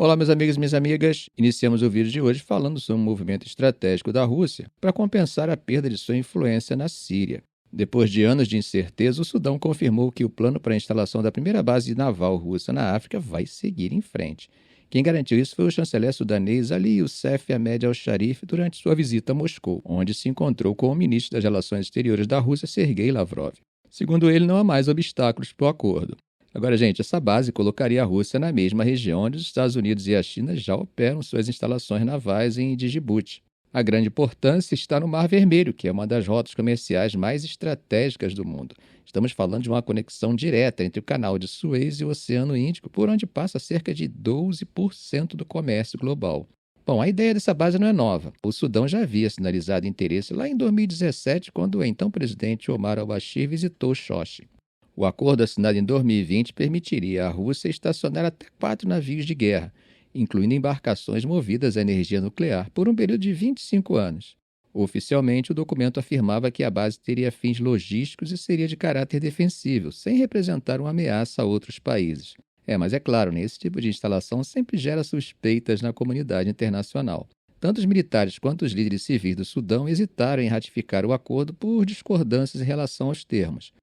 Olá, meus amigos e minhas amigas. Iniciamos o vídeo de hoje falando sobre um movimento estratégico da Rússia para compensar a perda de sua influência na Síria. Depois de anos de incerteza, o Sudão confirmou que o plano para a instalação da primeira base naval russa na África vai seguir em frente. Quem garantiu isso foi o chanceler sudanês Ali Youssef Ahmed al-Sharif durante sua visita a Moscou, onde se encontrou com o ministro das Relações Exteriores da Rússia, Sergei Lavrov. Segundo ele, não há mais obstáculos para o acordo. Agora, gente, essa base colocaria a Rússia na mesma região onde os Estados Unidos e a China já operam suas instalações navais em Djibouti. A grande importância está no Mar Vermelho, que é uma das rotas comerciais mais estratégicas do mundo. Estamos falando de uma conexão direta entre o Canal de Suez e o Oceano Índico, por onde passa cerca de 12% do comércio global. Bom, a ideia dessa base não é nova. O Sudão já havia sinalizado interesse lá em 2017, quando o então presidente Omar al-Bashir visitou Sochi. O acordo assinado em 2020 permitiria à Rússia estacionar até 4 navios de guerra, incluindo embarcações movidas à energia nuclear, por um período de 25 anos. Oficialmente, o documento afirmava que a base teria fins logísticos e seria de caráter defensivo, sem representar uma ameaça a outros países. Mas é claro, esse tipo de instalação sempre gera suspeitas na comunidade internacional. Tanto os militares quanto os líderes civis do Sudão hesitaram em ratificar o acordo por discordâncias em relação aos termos.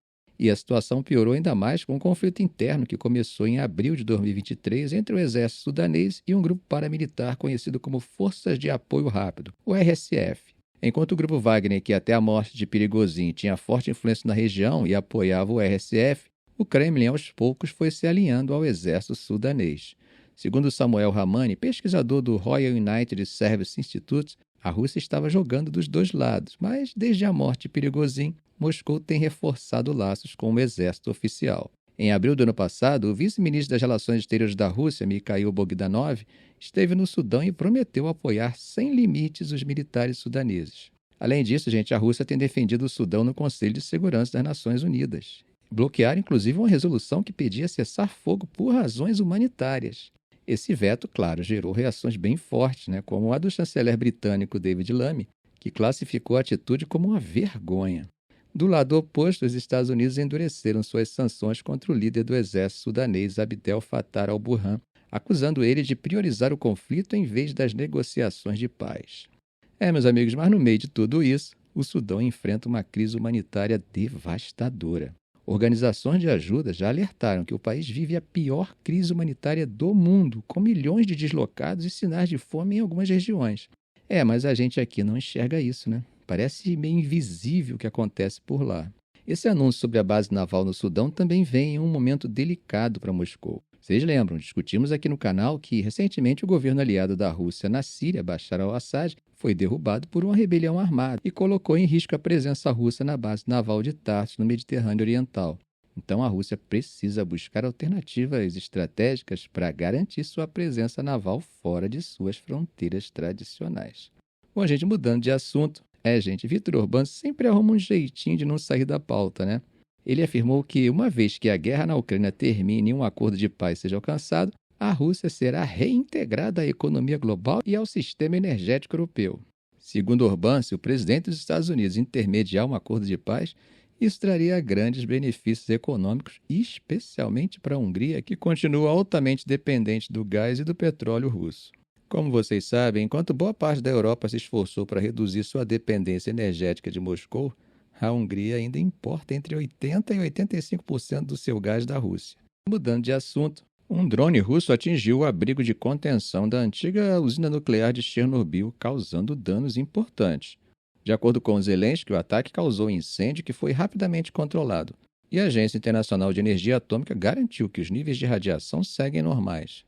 E a situação piorou ainda mais com o conflito interno que começou em abril de 2023 entre o exército sudanês e um grupo paramilitar conhecido como Forças de Apoio Rápido, o RSF. Enquanto o grupo Wagner, que até a morte de Prigozhin tinha forte influência na região e apoiava o RSF, o Kremlin aos poucos foi se alinhando ao exército sudanês. Segundo Samuel Ramani, pesquisador do Royal United Service Institute, a Rússia estava jogando dos dois lados, mas desde a morte de Prigozhin, Moscou tem reforçado laços com o exército oficial. Em abril do ano passado, o vice-ministro das Relações Exteriores da Rússia, Mikhail Bogdanov, esteve no Sudão e prometeu apoiar sem limites os militares sudaneses. Além disso, a Rússia tem defendido o Sudão no Conselho de Segurança das Nações Unidas. Bloquearam, inclusive, uma resolução que pedia cessar fogo por razões humanitárias. Esse veto, claro, gerou reações bem fortes, como a do chanceler britânico David Lammy, que classificou a atitude como uma vergonha. Do lado oposto, os Estados Unidos endureceram suas sanções contra o líder do exército sudanês Abdel Fattah al-Burhan, acusando ele de priorizar o conflito em vez das negociações de paz. Meus amigos, mas no meio de tudo isso, o Sudão enfrenta uma crise humanitária devastadora. Organizações de ajuda já alertaram que o país vive a pior crise humanitária do mundo, com milhões de deslocados e sinais de fome em algumas regiões. Mas a gente aqui não enxerga isso, Parece meio invisível o que acontece por lá. Esse anúncio sobre a base naval no Sudão também vem em um momento delicado para Moscou. Vocês lembram, discutimos aqui no canal que recentemente o governo aliado da Rússia na Síria, Bashar al-Assad, foi derrubado por uma rebelião armada e colocou em risco a presença russa na base naval de Tartus, no Mediterrâneo Oriental. Então a Rússia precisa buscar alternativas estratégicas para garantir sua presença naval fora de suas fronteiras tradicionais. Bom, mudando de assunto, Viktor Orbán sempre arruma um jeitinho de não sair da pauta, Ele afirmou que, uma vez que a guerra na Ucrânia termine e um acordo de paz seja alcançado, a Rússia será reintegrada à economia global e ao sistema energético europeu. Segundo Orbán, se o presidente dos Estados Unidos intermediar um acordo de paz, isso traria grandes benefícios econômicos, especialmente para a Hungria, que continua altamente dependente do gás e do petróleo russo. Como vocês sabem, enquanto boa parte da Europa se esforçou para reduzir sua dependência energética de Moscou, a Hungria ainda importa entre 80% e 85% do seu gás da Rússia. Mudando de assunto, um drone russo atingiu o abrigo de contenção da antiga usina nuclear de Chernobyl, causando danos importantes. De acordo com Zelensky, o ataque causou incêndio que foi rapidamente controlado, e a Agência Internacional de Energia Atômica garantiu que os níveis de radiação seguem normais.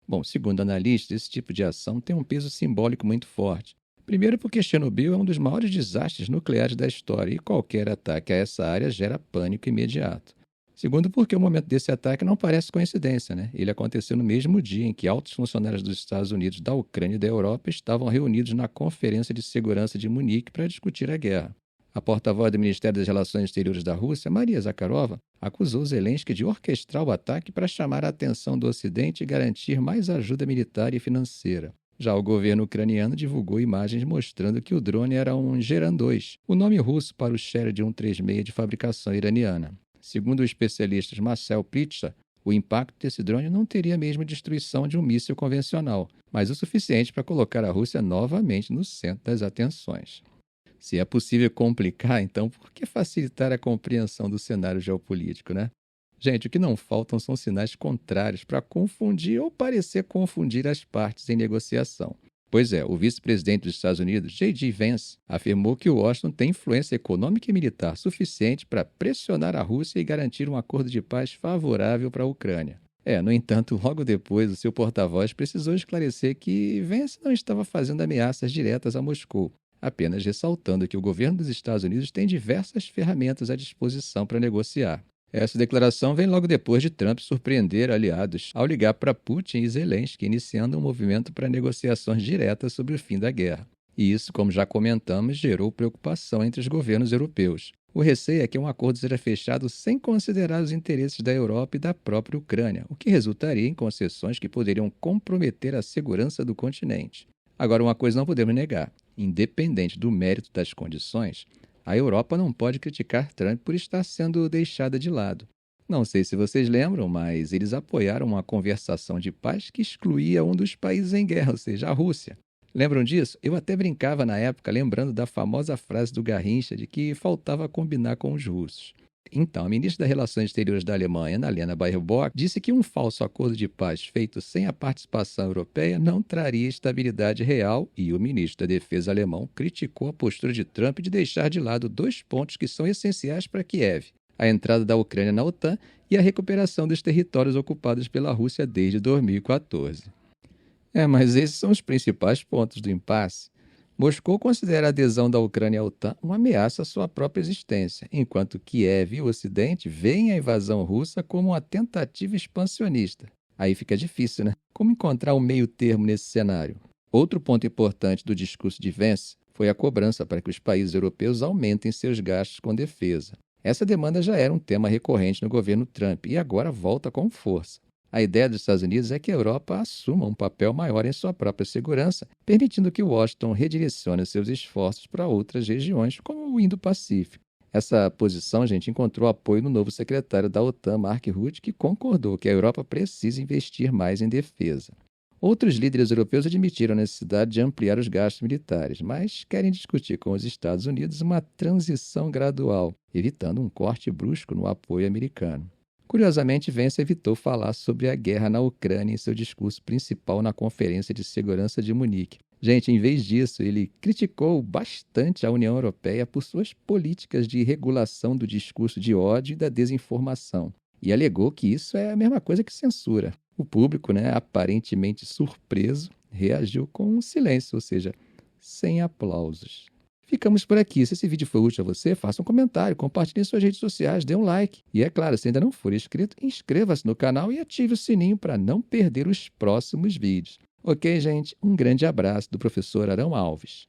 Bom, segundo analistas, esse tipo de ação tem um peso simbólico muito forte. Primeiro porque Chernobyl é um dos maiores desastres nucleares da história e qualquer ataque a essa área gera pânico imediato. Segundo porque o momento desse ataque não parece coincidência, Ele aconteceu no mesmo dia em que altos funcionários dos Estados Unidos, da Ucrânia e da Europa estavam reunidos na Conferência de Segurança de Munique para discutir a guerra. A porta-voz do Ministério das Relações Exteriores da Rússia, Maria Zakharova, acusou Zelensky de orquestrar o ataque para chamar a atenção do Ocidente e garantir mais ajuda militar e financeira. Já o governo ucraniano divulgou imagens mostrando que o drone era um Geran-2, o nome russo para o Shahed 136 de fabricação iraniana. Segundo o especialista Marcel Pritcha, O impacto desse drone não teria a mesma destruição de um míssil convencional, mas o suficiente para colocar a Rússia novamente no centro das atenções. Se é possível complicar, então por que facilitar a compreensão do cenário geopolítico, né? Gente, o que não faltam são sinais contrários para confundir ou parecer confundir as partes em negociação. Pois é, o vice-presidente dos Estados Unidos, J.D. Vance, afirmou que Washington tem influência econômica e militar suficiente para pressionar a Rússia e garantir um acordo de paz favorável para a Ucrânia. No entanto, logo depois, o seu porta-voz precisou esclarecer que Vance não estava fazendo ameaças diretas a Moscou, apenas ressaltando que o governo dos Estados Unidos tem diversas ferramentas à disposição para negociar. Essa declaração vem logo depois de Trump surpreender aliados ao ligar para Putin e Zelensky, iniciando um movimento para negociações diretas sobre o fim da guerra. E isso, como já comentamos, gerou preocupação entre os governos europeus. O receio é que um acordo seja fechado sem considerar os interesses da Europa e da própria Ucrânia, o que resultaria em concessões que poderiam comprometer a segurança do continente. Agora, uma coisa não podemos negar: independente do mérito das condições, a Europa não pode criticar Trump por estar sendo deixada de lado. Não sei se vocês lembram, mas eles apoiaram uma conversação de paz que excluía um dos países em guerra, ou seja, a Rússia. Lembram disso? Eu até brincava na época, lembrando da famosa frase do Garrincha de que faltava combinar com os russos. Então, a ministra das Relações Exteriores da Alemanha, Annalena Baerbock, disse que um falso acordo de paz feito sem a participação europeia não traria estabilidade real e o ministro da Defesa alemão criticou a postura de Trump de deixar de lado dois pontos que são essenciais para Kiev: a entrada da Ucrânia na OTAN e a recuperação dos territórios ocupados pela Rússia desde 2014. Mas esses são os principais pontos do impasse. Moscou considera a adesão da Ucrânia à OTAN uma ameaça à sua própria existência, enquanto Kiev e o Ocidente veem a invasão russa como uma tentativa expansionista. Aí fica difícil, né? Como encontrar um meio termo nesse cenário? Outro ponto importante do discurso de Vance foi a cobrança para que os países europeus aumentem seus gastos com defesa. Essa demanda já era um tema recorrente no governo Trump e agora volta com força. A ideia dos Estados Unidos é que a Europa assuma um papel maior em sua própria segurança, permitindo que Washington redirecione seus esforços para outras regiões, como o Indo-Pacífico. Essa posição, gente, encontrou apoio no novo secretário da OTAN, Mark Rutte, que concordou que a Europa precisa investir mais em defesa. Outros líderes europeus admitiram a necessidade de ampliar os gastos militares, mas querem discutir com os Estados Unidos uma transição gradual, evitando um corte brusco no apoio americano. Curiosamente, Vance evitou falar sobre a guerra na Ucrânia em seu discurso principal na Conferência de Segurança de Munique. Gente, em vez disso, ele criticou bastante a União Europeia por suas políticas de regulação do discurso de ódio e da desinformação, e alegou que isso é a mesma coisa que censura. O público, aparentemente surpreso, reagiu com um silêncio, ou seja, sem aplausos. Ficamos por aqui. Se esse vídeo foi útil a você, faça um comentário, compartilhe em suas redes sociais, dê um like. E é claro, se ainda não for inscrito, inscreva-se no canal e ative o sininho para não perder os próximos vídeos. Ok, gente? Um grande abraço do professor Arão Alves.